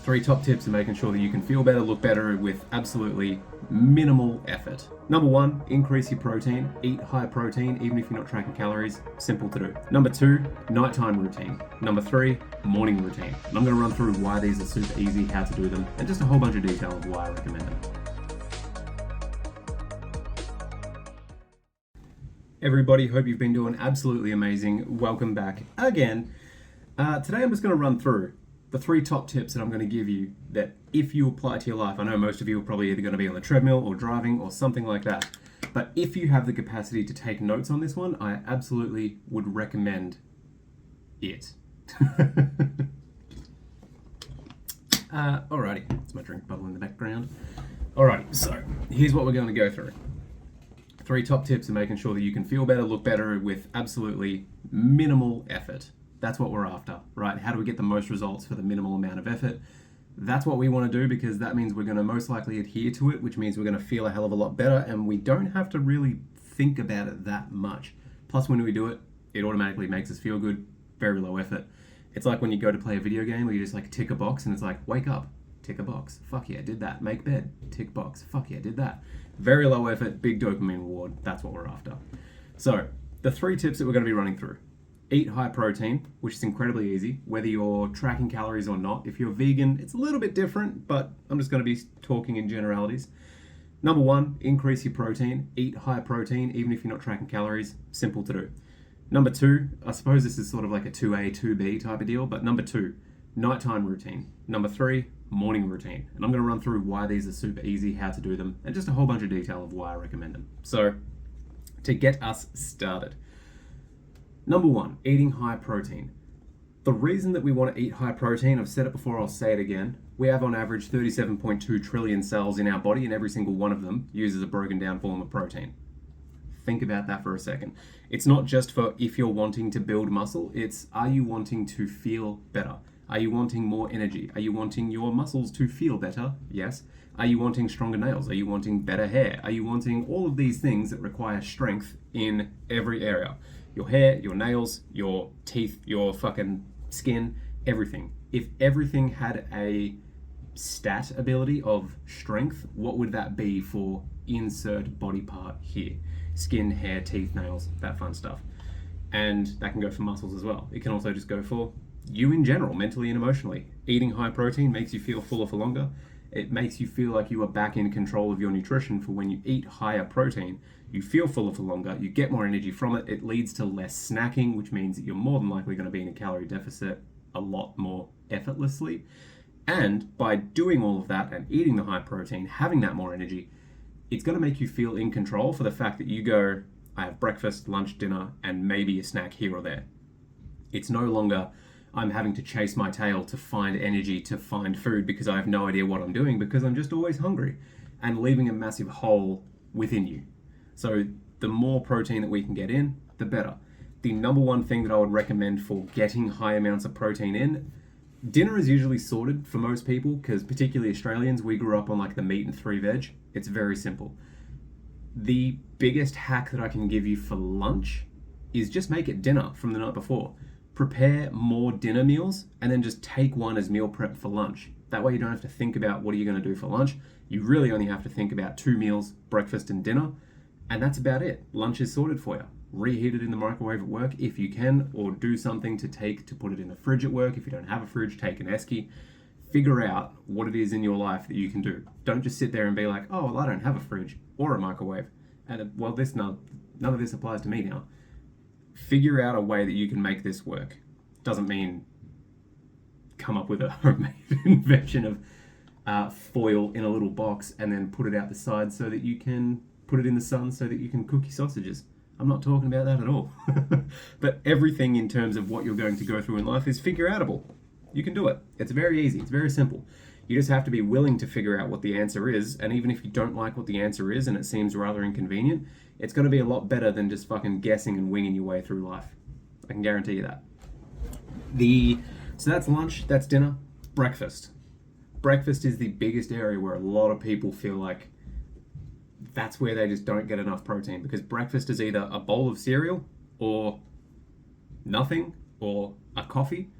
3 top tips of making sure that you can feel better, look better with absolutely minimal effort. Number 1, increase your protein. Eat high protein, even if you're not tracking calories. Simple to do. Number 2, nighttime routine. Number 3, morning routine. And I'm going to run through why these are super easy, how to do them, and just a whole bunch of detail of why I recommend them. Everybody, hope you've been doing absolutely amazing. Welcome back again. Today I'm just going to run through the 3 top tips that I'm going to give you that if you apply to your life, I know most of you are probably either going to be on the treadmill or driving or something like that, but if you have the capacity to take notes on this one, I absolutely would recommend it. Alrighty, it's my drink bubble in the background. Alrighty, so here's what we're going to go through. 3 top tips of making sure that you can feel better, look better with absolutely minimal effort. That's what we're after, right? How do we get the most results for the minimal amount of effort? That's what we want to do, because that means we're going to most likely adhere to it, which means we're going to feel a hell of a lot better, and we don't have to really think about it that much. Plus, when we do it, it automatically makes us feel good, very low effort. It's like when you go to play a video game where you just like tick a box and it's like, wake up, tick a box, fuck yeah, did that. Make bed, tick box, fuck yeah, did that. Very low effort, big dopamine reward. That's what we're after. So the 3 tips that we're going to be running through. Eat high protein, which is incredibly easy, whether you're tracking calories or not. If you're vegan, it's a little bit different, but I'm just going to be talking in generalities. Number 1, increase your protein. Eat high protein, even if you're not tracking calories. Simple to do. Number 2, I suppose this is sort of like a 2A, 2B type of deal, but number 2, nighttime routine. Number 3, morning routine. And I'm going to run through why these are super easy, how to do them, and just a whole bunch of detail of why I recommend them. So, to get us started. Number 1, eating high protein. The reason that we want to eat high protein, I've said it before, I'll say it again. We have on average 37.2 trillion cells in our body, and every single one of them uses a broken down form of protein. Think about that for a second. It's not just for if you're wanting to build muscle, it's are you wanting to feel better? Are you wanting more energy? Are you wanting your muscles to feel better? Yes. Are you wanting stronger nails? Are you wanting better hair? Are you wanting all of these things that require strength in every area? Your hair, your nails, your teeth, your fucking skin, everything. If everything had a stat ability of strength, what would that be for insert body part here? Skin, hair, teeth, nails, that fun stuff. And that can go for muscles as well. It can also just go for you in general, mentally and emotionally. Eating high protein makes you feel fuller for longer. It makes you feel like you are back in control of your nutrition, for when you eat higher protein, you feel fuller for longer, you get more energy from it, it leads to less snacking, which means that you're more than likely going to be in a calorie deficit a lot more effortlessly. And by doing all of that and eating the high protein, having that more energy, it's going to make you feel in control for the fact that you go, I have breakfast, lunch, dinner, and maybe a snack here or there. It's no longer I'm having to chase my tail to find energy, to find food, because I have no idea what I'm doing, because I'm just always hungry, and leaving a massive hole within you. So the more protein that we can get in, the better. The number 1 thing that I would recommend for getting high amounts of protein in, dinner is usually sorted for most people, because particularly Australians, we grew up on like the meat and 3 veg. It's very simple. The biggest hack that I can give you for lunch is just make it dinner from the night before. Prepare more dinner meals and then just take one as meal prep for lunch. That way you don't have to think about what are you going to do for lunch. You really only have to think about 2 meals, breakfast and dinner, and that's about it. Lunch is sorted for you. Reheat it in the microwave at work if you can, or do something to put it in the fridge at work. If you don't have a fridge, take an esky. Figure out what it is in your life that you can do. Don't just sit there and be like, oh, well, I don't have a fridge or a microwave. And well, none of this applies to me now. Figure out a way that you can make this work. Doesn't mean come up with a homemade invention of foil in a little box and then put it out the side so that you can put it in the sun so that you can cook your sausages. I'm not talking about that at all. But everything in terms of what you're going to go through in life is figure outable. You can do it. It's very easy. It's very simple. You just have to be willing to figure out what the answer is, and even if you don't like what the answer is and it seems rather inconvenient, it's going to be a lot better than just fucking guessing and winging your way through life. I can guarantee you that. So that's lunch, that's dinner, breakfast. Breakfast is the biggest area where a lot of people feel like that's where they just don't get enough protein, because breakfast is either a bowl of cereal or nothing, or a coffee,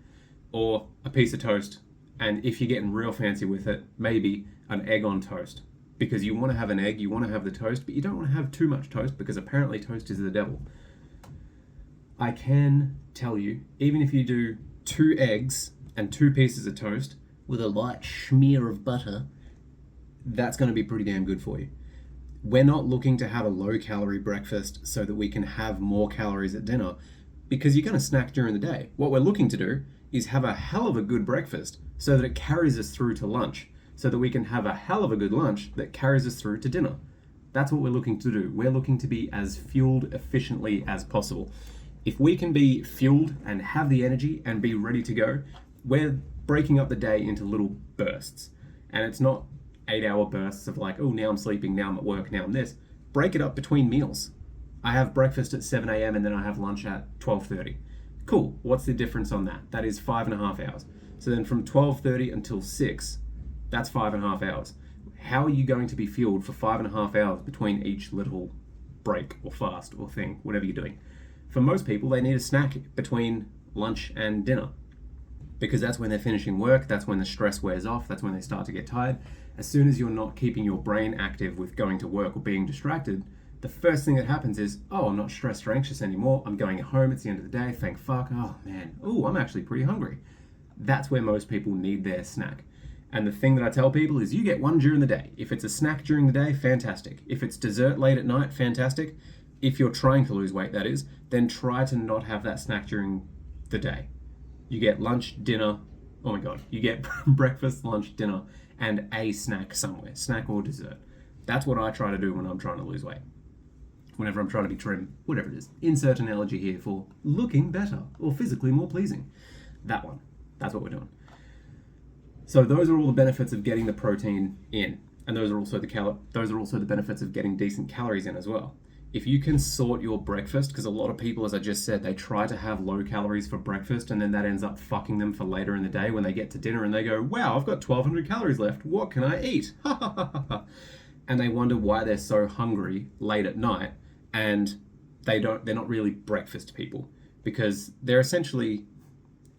or a piece of toast And if you're getting real fancy with it, maybe an egg on toast. Because you want to have an egg, you want to have the toast, but you don't want to have too much toast because apparently toast is the devil. I can tell you, even if you do 2 eggs and 2 pieces of toast with a light smear of butter, that's going to be pretty damn good for you. We're not looking to have a low calorie breakfast so that we can have more calories at dinner, because you're going to snack during the day. What we're looking to do is have a hell of a good breakfast so that it carries us through to lunch, so that we can have a hell of a good lunch that carries us through to dinner. That's what we're looking to do. We're looking to be as fueled efficiently as possible. If we can be fueled and have the energy and be ready to go, we're breaking up the day into little bursts. And it's not 8-hour bursts of like, oh, now I'm sleeping, now I'm at work, now I'm this. Break it up between meals. I have breakfast at 7 a.m. and then I have lunch at 12:30. Cool, what's the difference on that? That is 5.5 hours. So then from 12:30 until 6, that's 5.5 hours. How are you going to be fueled for 5.5 hours between each little break or fast or thing, whatever you're doing? For most people, they need a snack between lunch and dinner, because that's when they're finishing work, that's when the stress wears off, that's when they start to get tired. As soon as you're not keeping your brain active with going to work or being distracted, the first thing that happens is, oh, I'm not stressed or anxious anymore, I'm going home, it's the end of the day, thank fuck, oh man, oh, I'm actually pretty hungry. That's where most people need their snack. And the thing that I tell people is you get one during the day. If it's a snack during the day, fantastic. If it's dessert late at night, fantastic. If you're trying to lose weight, that is, then try to not have that snack during the day. You get lunch, dinner, oh my God, you get breakfast, lunch, dinner, and a snack somewhere, snack or dessert. That's what I try to do when I'm trying to lose weight. Whenever I'm trying to be trim, whatever it is. Insert analogy here for looking better or physically more pleasing. That one, that's what we're doing. So those are all the benefits of getting the protein in, and those are also the benefits of getting decent calories in as well. If you can sort your breakfast, because a lot of people, as I just said, they try to have low calories for breakfast and then that ends up fucking them for later in the day when they get to dinner and they go, wow, I've got 1,200 calories left. What can I eat? And they wonder why they're so hungry late at night, and they're not really breakfast people, because they're essentially,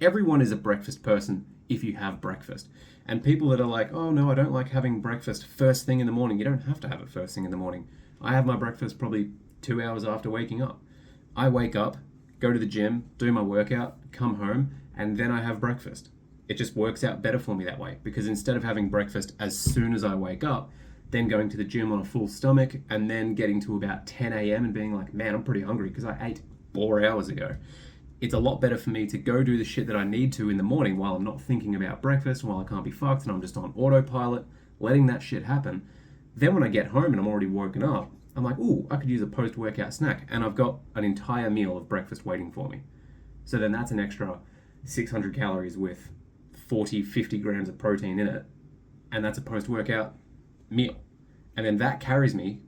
everyone is a breakfast person if you have breakfast. And people that are like, oh no, I don't like having breakfast first thing in the morning. You don't have to have it first thing in the morning. I have my breakfast probably 2 hours after waking up. I wake up, go to the gym, do my workout, come home, and then I have breakfast. It just works out better for me that way, because instead of having breakfast as soon as I wake up, then going to the gym on a full stomach, and then getting to about 10 a.m. and being like, man, I'm pretty hungry because I ate 4 hours ago. It's a lot better for me to go do the shit that I need to in the morning while I'm not thinking about breakfast, while I can't be fucked and I'm just on autopilot, letting that shit happen. Then when I get home and I'm already woken up, I'm like, ooh, I could use a post-workout snack, and I've got an entire meal of breakfast waiting for me. So then that's an extra 600 calories with 40, 50 grams of protein in it, and that's a post-workout meal. And then that carries me,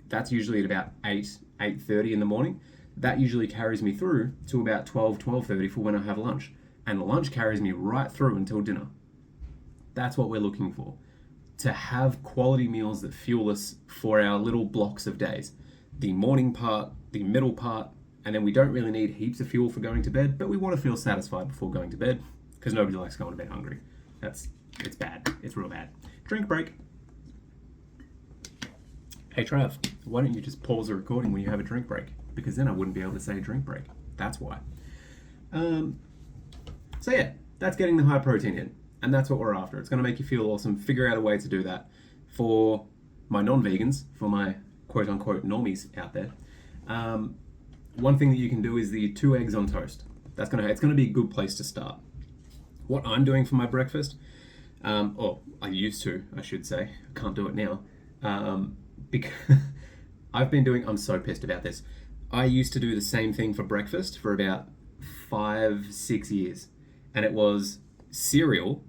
that's usually at about 8:30 in the morning. That usually carries me through to about 12:30 for when I have lunch. And lunch carries me right through until dinner. That's what we're looking for. To have quality meals that fuel us for our little blocks of days. The morning part, the middle part, and then we don't really need heaps of fuel for going to bed, but we want to feel satisfied before going to bed, because nobody likes going to bed hungry. It's bad. It's real bad. Drink break. Hey Trav, why don't you just pause the recording when you have a drink break? Because then I wouldn't be able to say drink break. That's why. So yeah, that's getting the high protein in. And that's what we're after. It's going to make you feel awesome. Figure out a way to do that. For my non-vegans, for my quote-unquote normies out there, one thing that you can do is the 2 eggs on toast. It's going to be a good place to start. What I'm doing for my breakfast, or I used to, I should say. I can't do it now. Because I'm so pissed about this. I used to do the same thing for breakfast for about 5-6 years. And it was cereal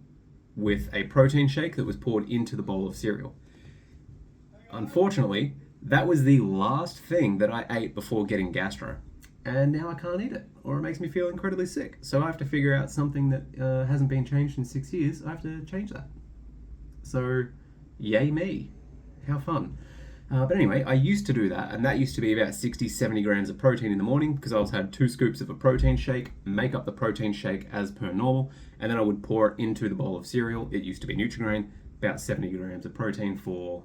with a protein shake that was poured into the bowl of cereal. Unfortunately, that was the last thing that I ate before getting gastro. And now I can't eat it, or it makes me feel incredibly sick. So I have to figure out something that hasn't been changed in 6 years. I have to change that. So, yay me. How fun. But anyway, I used to do that, and that used to be about 60-70 grams of protein in the morning, because I had 2 scoops of a protein shake, make up the protein shake as per normal, and then I would pour it into the bowl of cereal. It used to be Nutri-Grain, about 70 grams of protein for,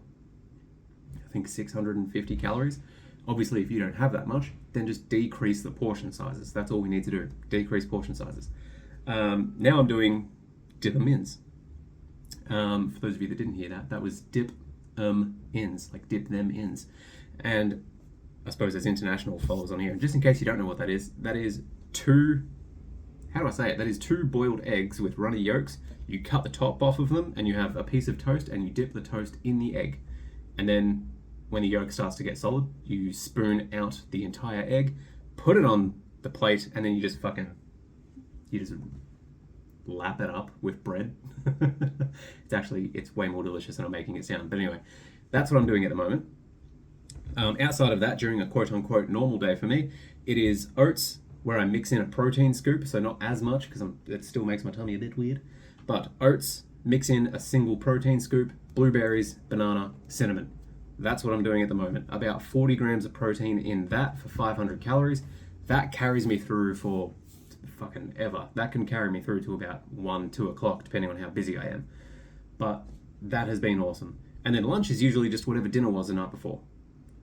I think, 650 calories. Obviously, if you don't have that much, then just decrease the portion sizes. That's all we need to do, decrease portion sizes. Now I'm doing dip ins. For those of you that didn't hear that, that was dip ins, like dip them ins. And I suppose there's international followers on here. And just in case you don't know what that is two, how do I say it? That is 2 boiled eggs with runny yolks. You cut the top off of them and you have a piece of toast and you dip the toast in the egg. And then when the yolk starts to get solid, you spoon out the entire egg, put it on the plate, and then you just lap it up with bread. It's way more delicious than I'm making it sound. But anyway, that's what I'm doing at the moment. Outside of that, during a quote-unquote normal day for me, it is oats where I mix in a protein scoop, so not as much because it still makes my tummy a bit weird. But oats, mix in a single protein scoop, blueberries, banana, cinnamon. That's what I'm doing at the moment. About 40 grams of protein in that for 500 calories. That carries me through for fucking ever. That can carry me through to about 1, 2 o'clock, depending on how busy I am. But that has been awesome. And then lunch is usually just whatever dinner was the night before.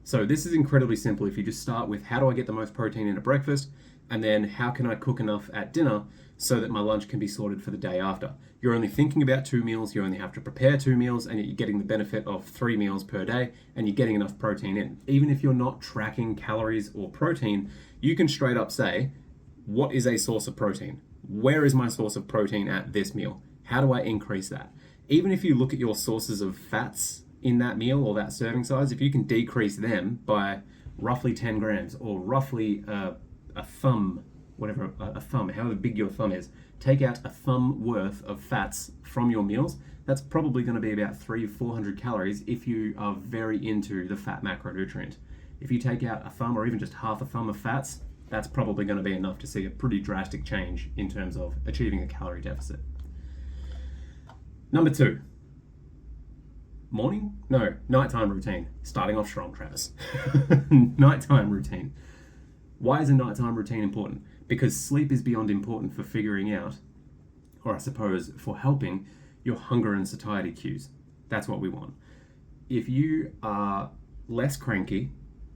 So this is incredibly simple. If you just start with how do I get the most protein in at breakfast, and then how can I cook enough at dinner so that my lunch can be sorted for the day after. You're only thinking about 2 meals, you only have to prepare 2 meals, and you're getting the benefit of 3 meals per day, and you're getting enough protein in. Even if you're not tracking calories or protein, you can straight up say, what is a source of protein? Where is my source of protein at this meal? How do I increase that? Even if you look at your sources of fats in that meal or that serving size, if you can decrease them by roughly 10 grams or roughly a thumb, however big your thumb is, take out a thumb worth of fats from your meals, that's probably going to be about 300-400 calories if you are very into the fat macronutrient. If you take out a thumb or even just half a thumb of fats, that's probably going to be enough to see a pretty drastic change in terms of achieving a calorie deficit. Number 2. Nighttime routine. Starting off strong, Travis. Nighttime routine. Why is a nighttime routine important? Because sleep is beyond important for figuring out, or I suppose for helping, your hunger and satiety cues. That's what we want. If you are less cranky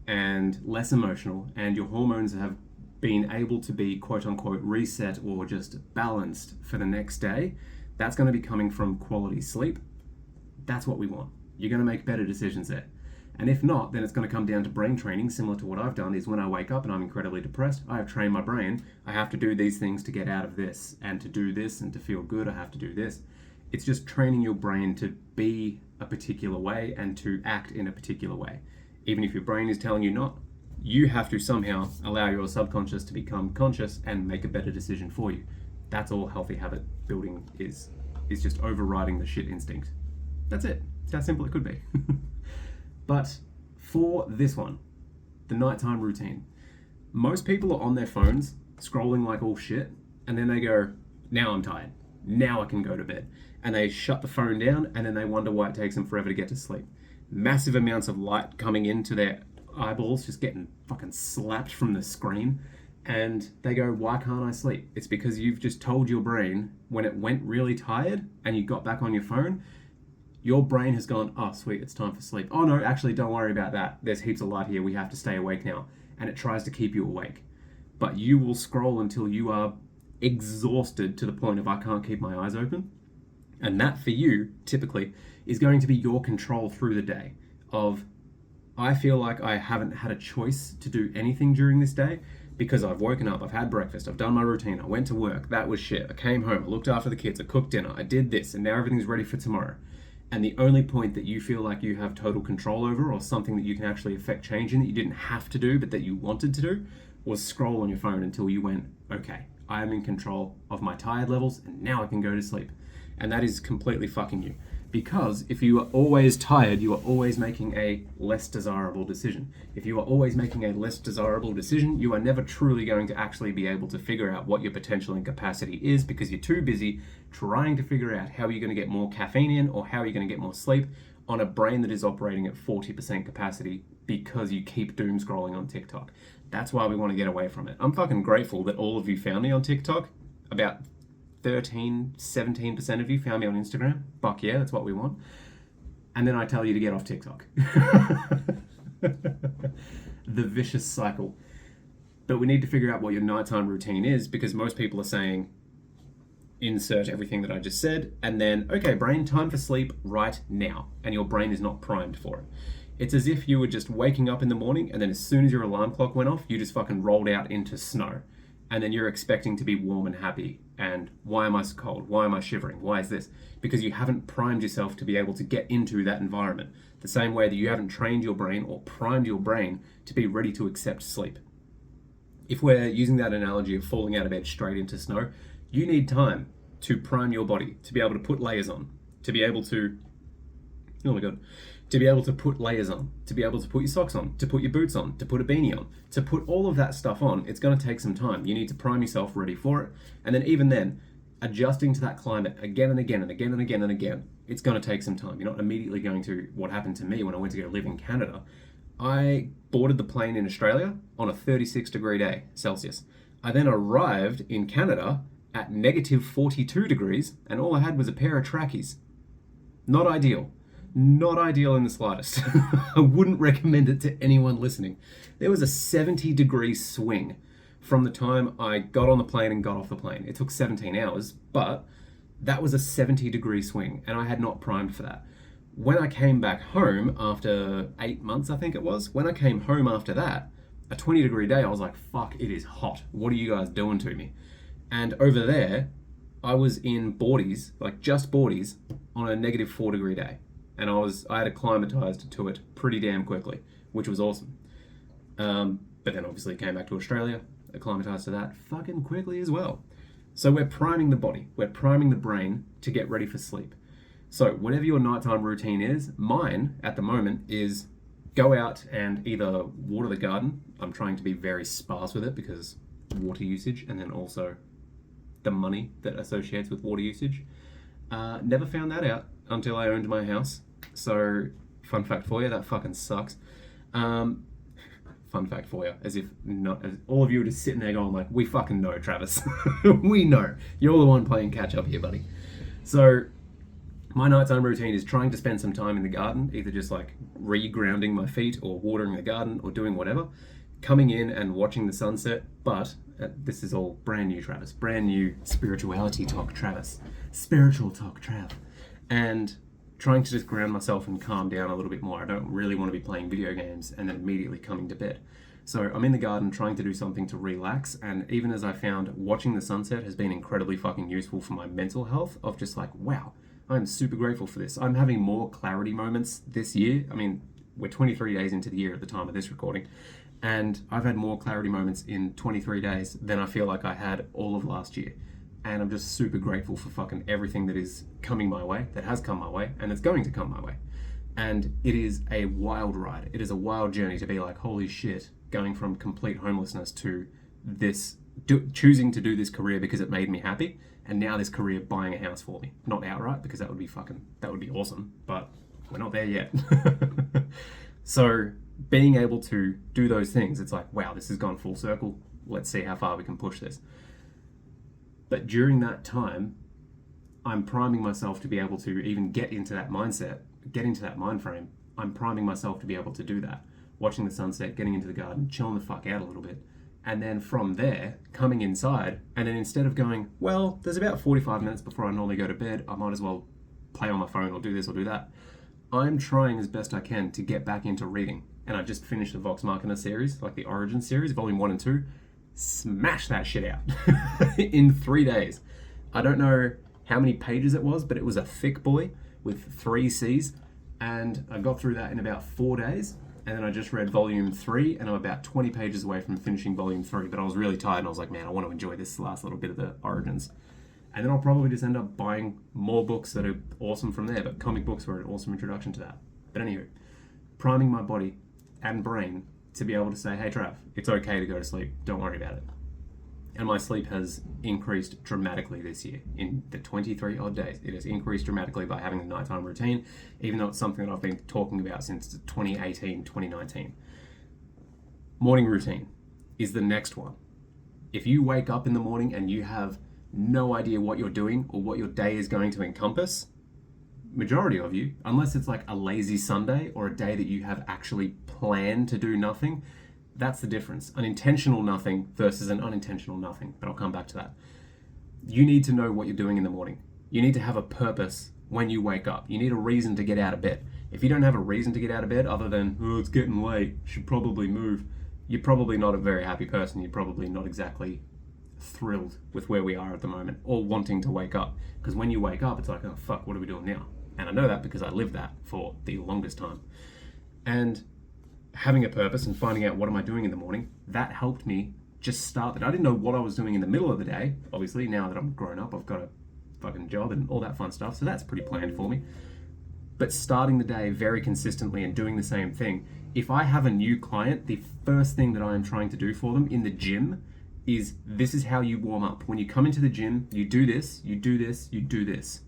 and less emotional and your hormones have been able to be quote unquote reset or just balanced for the next day, that's going to be coming from quality sleep. That's what we want. You're going to make better decisions there. And if not, then it's going to come down to brain training. Similar to what I've done is when I wake up and I'm incredibly depressed, I have trained my brain. I have to do these things to get out of this, and to do this and to feel good, I have to do this. It's just training your brain to be a particular way and to act in a particular way. Even if your brain is telling you not, you have to somehow allow your subconscious to become conscious and make a better decision for you. That's all healthy habit building is just overriding the shit instinct. That's it. It's how simple it could be. But for this one, the nighttime routine, most people are on their phones scrolling like all shit, and then they go, now I'm tired. Now I can go to bed. And they shut the phone down, and then they wonder why it takes them forever to get to sleep. Massive amounts of light coming into their eyeballs, just getting fucking slapped from the screen. And they go, why can't I sleep? It's because you've just told your brain when it went really tired and you got back on your phone, your brain has gone, oh sweet, it's time for sleep. Oh no, actually don't worry about that. There's heaps of light here, we have to stay awake now. And it tries to keep you awake. But you will scroll until you are exhausted to the point of I can't keep my eyes open. And that for you, typically, is going to be your control through the day of, I feel like I haven't had a choice to do anything during this day because I've woken up, I've had breakfast, I've done my routine, I went to work, that was shit, I came home, I looked after the kids, I cooked dinner, I did this, and now everything's ready for tomorrow. And the only point that you feel like you have total control over, or something that you can actually affect change in that you didn't have to do but that you wanted to do, was scroll on your phone until you went, okay, I am in control of my tired levels and now I can go to sleep. And that is completely fucking you. Because if you are always tired, you are always making a less desirable decision. If you are always making a less desirable decision, you are never truly going to actually be able to figure out what your potential and capacity is because you're too busy trying to figure out how you're going to get more caffeine in or how you're going to get more sleep on a brain that is operating at 40% capacity because you keep doom scrolling on TikTok. That's why we want to get away from it. I'm fucking grateful that all of you found me on TikTok about 17% of you found me on Instagram. Fuck yeah, that's what we want. And then I tell you to get off TikTok. The vicious cycle. But we need to figure out what your nighttime routine is, because most people are saying, insert everything that I just said, and then, okay, brain, time for sleep right now. And your brain is not primed for it. It's as if you were just waking up in the morning, and then as soon as your alarm clock went off, you just fucking rolled out into snow. And then you're expecting to be warm and happy. And why am I so cold? Why am I shivering? Why is this? Because you haven't primed yourself to be able to get into that environment. The same way that you haven't trained your brain or primed your brain to be ready to accept sleep. If we're using that analogy of falling out of bed straight into snow, you need time to prime your body, to be able to put layers on, to be able to, oh my God, to be able to put layers on, to be able to put your socks on, to put your boots on, to put a beanie on, to put all of that stuff on. It's going to take some time. You need to prime yourself ready for it. And then even then, adjusting to that climate again and again and again and again and again, it's going to take some time. You're not immediately going to, what happened to me when I went to go live in Canada. I boarded the plane in Australia on a 36-degree day, Celsius. I then arrived in Canada at negative 42 degrees, and all I had was a pair of trackies. Not ideal. Not ideal in the slightest. I wouldn't recommend it to anyone listening. There was a 70-degree swing from the time I got on the plane and got off the plane. It took 17 hours, but that was a 70-degree swing, and I had not primed for that. When I came back home after 8 months, I think it was, when I came home after that, a 20-degree day, I was like, fuck, it is hot. What are you guys doing to me? And over there, I was in boardies, like just boardies, on a negative 4-degree day. And I had acclimatized to it pretty damn quickly, which was awesome. But then obviously came back to Australia, acclimatized to that fucking quickly as well. So we're priming the body, we're priming the brain to get ready for sleep. So whatever your nighttime routine is, mine at the moment is go out and either water the garden. I'm trying to be very sparse with it because water usage, and then also the money that associates with water usage. Never found that out until I owned my house. So fun fact for you, that fucking sucks. Fun fact for you, as if all of you are just sitting there going like, we fucking know, Travis. We know. You're the one playing catch up here, buddy. So my nighttime routine is trying to spend some time in the garden, either just like re-grounding my feet or watering the garden or doing whatever, coming in and watching the sunset. But this is all brand new Travis, brand new spirituality talk Travis, spiritual talk Trav, and trying to just ground myself and calm down a little bit more. I don't really want to be playing video games and then immediately coming to bed. So I'm in the garden trying to do something to relax, and even as I found watching the sunset has been incredibly fucking useful for my mental health of just like, wow, I'm super grateful for this. I'm having more clarity moments this year. I mean, we're 23 days into the year at the time of this recording, and I've had more clarity moments in 23 days than I feel like I had all of last year. And I'm just super grateful for fucking everything that is coming my way, that has come my way, and that's going to come my way. And it is a wild ride. It is a wild journey to be like, holy shit, going from complete homelessness to this, choosing to do this career because it made me happy, and now this career buying a house for me. Not outright, because that would be awesome, but we're not there yet. So being able to do those things, it's like, wow, this has gone full circle. Let's see how far we can push this. But during that time, I'm priming myself to be able to even get into that mindset, get into that mind frame. I'm priming myself to be able to do that. Watching the sunset, getting into the garden, chilling the fuck out a little bit. And then from there, coming inside, and then instead of going, well, there's about 45 minutes before I normally go to bed, I might as well play on my phone or do this or do that. I'm trying as best I can to get back into reading. And I just finished the Vox Machina series, like the Origin series, volume 1 and 2. Smash that shit out in 3 days. I don't know how many pages it was, but it was a thick boy with 3 C's, and I got through that in about 4 days. And then I just read volume 3, and I'm about 20 pages away from finishing volume 3, but I was really tired and I was like, man, I want to enjoy this last little bit of the Origins. And then I'll probably just end up buying more books that are awesome from there, but comic books were an awesome introduction to that. But anyway, priming my body and brain to be able to say, hey Trav, it's okay to go to sleep, don't worry about it. And my sleep has increased dramatically this year. In the 23 odd days, it has increased dramatically by having a nighttime routine, even though it's something that I've been talking about since 2018, 2019. Morning routine is the next one. If you wake up in the morning and you have no idea what you're doing or what your day is going to encompass, majority of you, unless it's like a lazy Sunday or a day that you have actually planned to do nothing, that's the difference. An intentional nothing versus an unintentional nothing. But I'll come back to that. You need to know what you're doing in the morning. You need to have a purpose when you wake up. You need a reason to get out of bed. If you don't have a reason to get out of bed other than, oh, it's getting late, should probably move, you're probably not a very happy person. You're probably not exactly thrilled with where we are at the moment or wanting to wake up. Because when you wake up, it's like, oh, fuck, what are we doing now? And I know that because I lived that for the longest time. And having a purpose and finding out what am I doing in the morning, that helped me just start that. I didn't know what I was doing in the middle of the day. Obviously, now that I'm grown up, I've got a fucking job and all that fun stuff. So that's pretty planned for me. But starting the day very consistently and doing the same thing. If I have a new client, the first thing that I am trying to do for them in the gym is this is how you warm up. When you come into the gym, you do this, you do this, you do this.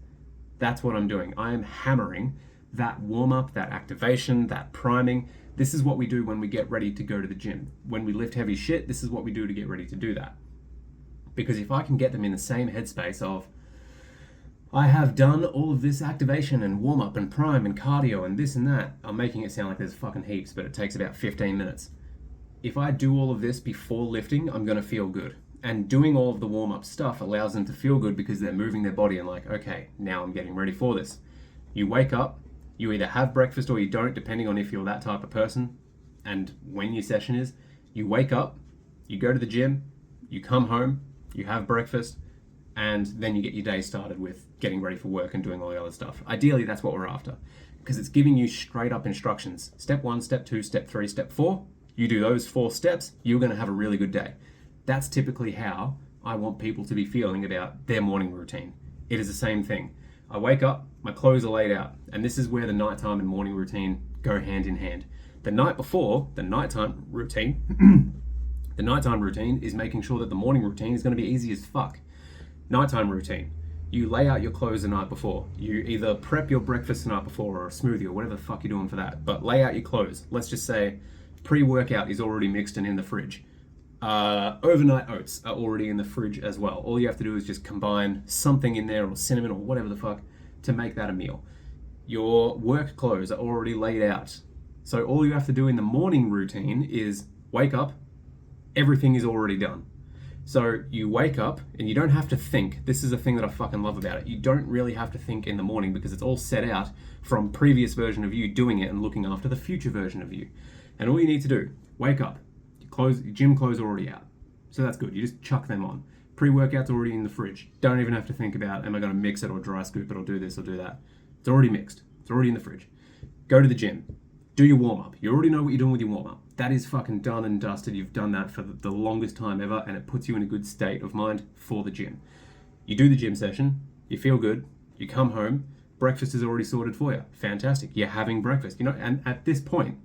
That's what I'm doing. I am hammering that warm up, that activation, that priming. This is what we do when we get ready to go to the gym. When we lift heavy shit, this is what we do to get ready to do that. Because if I can get them in the same headspace of, I have done all of this activation and warm up and prime and cardio and this and that. I'm making it sound like there's fucking heaps, but it takes about 15 minutes. If I do all of this before lifting, I'm gonna feel good. And doing all of the warm-up stuff allows them to feel good because they're moving their body and like, okay, now I'm getting ready for this. You wake up, you either have breakfast or you don't, depending on if you're that type of person and when your session is. You wake up, you go to the gym, you come home, you have breakfast, and then you get your day started with getting ready for work and doing all the other stuff. Ideally, that's what we're after because it's giving you straight up instructions. Step 1, step 2, step 3, step 4. You do those 4 steps, you're gonna have a really good day. That's typically how I want people to be feeling about their morning routine. It is the same thing. I wake up, my clothes are laid out, and this is where the nighttime and morning routine go hand in hand. The night before, the nighttime routine, the nighttime routine is making sure that the morning routine is gonna be easy as fuck. Nighttime routine. You lay out your clothes the night before. You either prep your breakfast the night before or a smoothie or whatever the fuck you're doing for that, but lay out your clothes. Let's just say pre-workout is already mixed and in the fridge. Overnight oats are already in the fridge as well. All you have to do is just combine something in there or cinnamon or whatever the fuck to make that a meal. Your work clothes are already laid out. So all you have to do in the morning routine is wake up, everything is already done. So you wake up and you don't have to think. This is the thing that I fucking love about it. You don't really have to think in the morning because it's all set out from previous version of you doing it and looking after the future version of you. And all you need to do, wake up. Your gym clothes are already out. So that's good. You just chuck them on. Pre-workout's already in the fridge. Don't even have to think about, am I going to mix it or dry scoop it or do this or do that. It's already mixed. It's already in the fridge. Go to the gym. Do your warm-up. You already know what you're doing with your warm-up. That is fucking done and dusted. You've done that for the longest time ever, and it puts you in a good state of mind for the gym. You do the gym session. You feel good. You come home. Breakfast is already sorted for you. Fantastic. You're having breakfast. And at this point,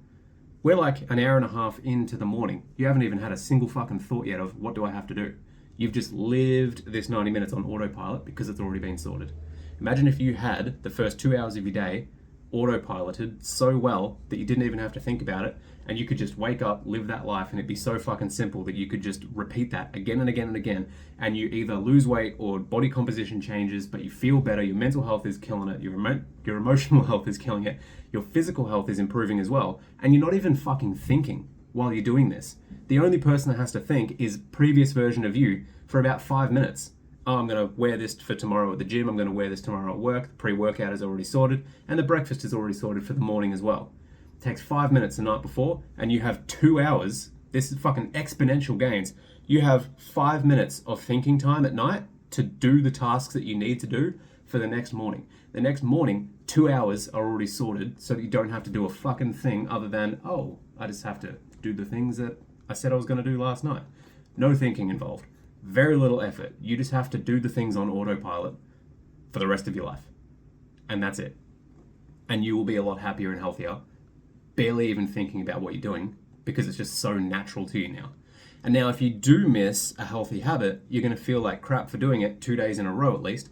we're like an hour and a half into the morning. You haven't even had a single fucking thought yet of what do I have to do. You've just lived this 90 minutes on autopilot because it's already been sorted. Imagine if you had the first 2 hours of your day autopiloted so well that you didn't even have to think about it and you could just wake up, live that life, and it'd be so fucking simple that you could just repeat that again and again and again, and you either lose weight or body composition changes, but you feel better, your mental health is killing it, your emotional health is killing it, your physical health is improving as well, and you're not even fucking thinking while you're doing this. The only person that has to think is previous version of you for about 5 minutes. Oh, I'm going to wear this for tomorrow at the gym, I'm going to wear this tomorrow at work, the pre-workout is already sorted, and the breakfast is already sorted for the morning as well. It takes 5 minutes the night before, and you have 2 hours. This is fucking exponential gains. You have 5 minutes of thinking time at night to do the tasks that you need to do for the next morning. The next morning, 2 hours are already sorted so that you don't have to do a fucking thing other than, oh, I just have to do the things that I said I was going to do last night. No thinking involved. Very little effort. You just have to do the things on autopilot for the rest of your life. And that's it. And you will be a lot happier and healthier, barely even thinking about what you're doing because it's just so natural to you now. And now if you do miss a healthy habit, you're going to feel like crap for doing it 2 days in a row at least.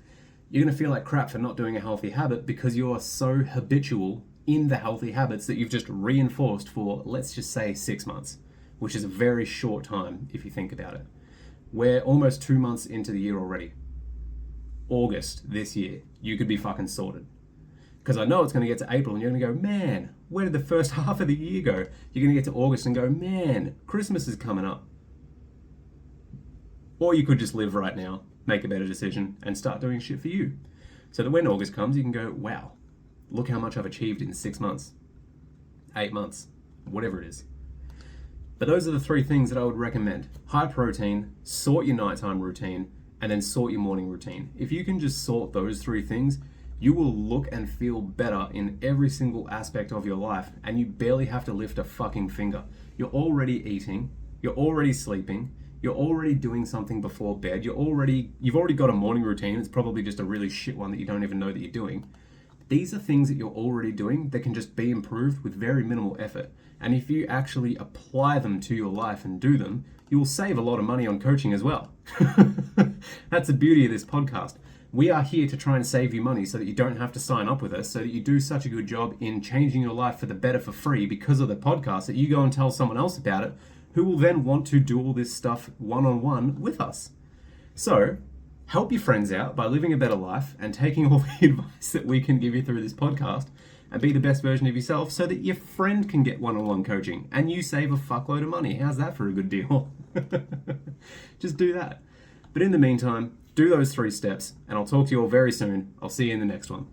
You're going to feel like crap for not doing a healthy habit because you're so habitual in the healthy habits that you've just reinforced for, let's just say, 6 months, which is a very short time if you think about it. We're almost 2 months into the year already. August this year, you could be fucking sorted. Because I know it's going to get to April and you're going to go, man, where did the first half of the year go? You're going to get to August and go, man, Christmas is coming up. Or you could just live right now, make a better decision, and start doing shit for you. So that when August comes, you can go, wow, look how much I've achieved in 6 months, 8 months, whatever it is. But those are the 3 things that I would recommend. High protein, sort your nighttime routine, and then sort your morning routine. If you can just sort those 3 things, you will look and feel better in every single aspect of your life, and you barely have to lift a fucking finger. You're already eating, you're already sleeping, you're already doing something before bed, you've already got a morning routine. It's probably just a really shit one that you don't even know that you're doing. These are things that you're already doing that can just be improved with very minimal effort. And if you actually apply them to your life and do them, you will save a lot of money on coaching as well. That's the beauty of this podcast. We are here to try and save you money so that you don't have to sign up with us, so that you do such a good job in changing your life for the better for free because of the podcast that you go and tell someone else about it, who will then want to do all this stuff one-on-one with us. So, help your friends out by living a better life and taking all the advice that we can give you through this podcast, and be the best version of yourself so that your friend can get one-on-one coaching and you save a fuckload of money. How's that for a good deal? Just do that. But in the meantime, do those 3 steps, and I'll talk to you all very soon. I'll see you in the next one.